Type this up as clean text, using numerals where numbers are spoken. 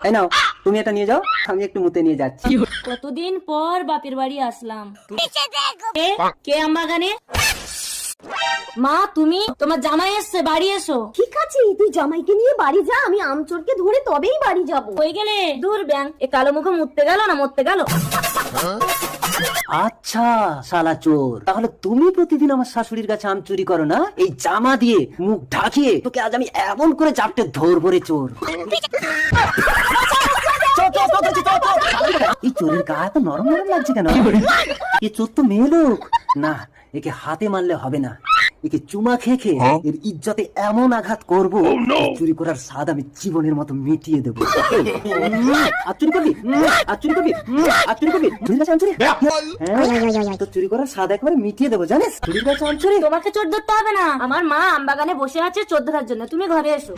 এই নাও তুমি এটা নিয়ে যাও, আমি একটু মুতে নিয়ে যাচ্ছি। কতদিন পর বাপের বাড়ি আসলাম। কে আমবাগানে? মা তুমি, তোমার জামাই এসছে, বাড়ি এসো। ঠিক আছে, তুই জামাইকে নিয়ে বাড়ি যা, আমি আমচোরকে ধরে তবেই বাড়ি যাব। হয়ে গেলে দূর ব্যাং, এ কালো মুখে মুততে গেল না মরতে গেল। আচ্ছা শালা চোর, তাহলে তুমি প্রতিদিন আমার শাশুড়ির কাছে আম চুরি করো না? এই জামা দিয়ে মুখ ঢাকিয়ে তোকে আজ আমি এমন করে চাপটে ধরবো রে চোর। এই চোরের গা এত নরম নরম লাগছে কেন? এ চোর তো মেয়ে লোক না, একে হাতে মারলে হবে না, একে চুমা খেয়ে খেয়ে এর ইজ্জতে এমন আঘাত করবো, চুরি করার স্বাদ আমি জীবনের মতো মিটিয়ে দেবো। আর চুরি করবি, আর চুরি করবি, আর চুরি করবি, চুরির কাছে আম চুরি? হ্যাঁ, তো চুরি করার স্বাদ একবারে মিটিয়ে দেবো জানিস, চুরির কাছে আম চুরি। তোমাকে চোর ধরতে হবে না, আমার মা আমবাগানে বসে আছে চোর ধরার জন্য, তুমি ঘরে এসো।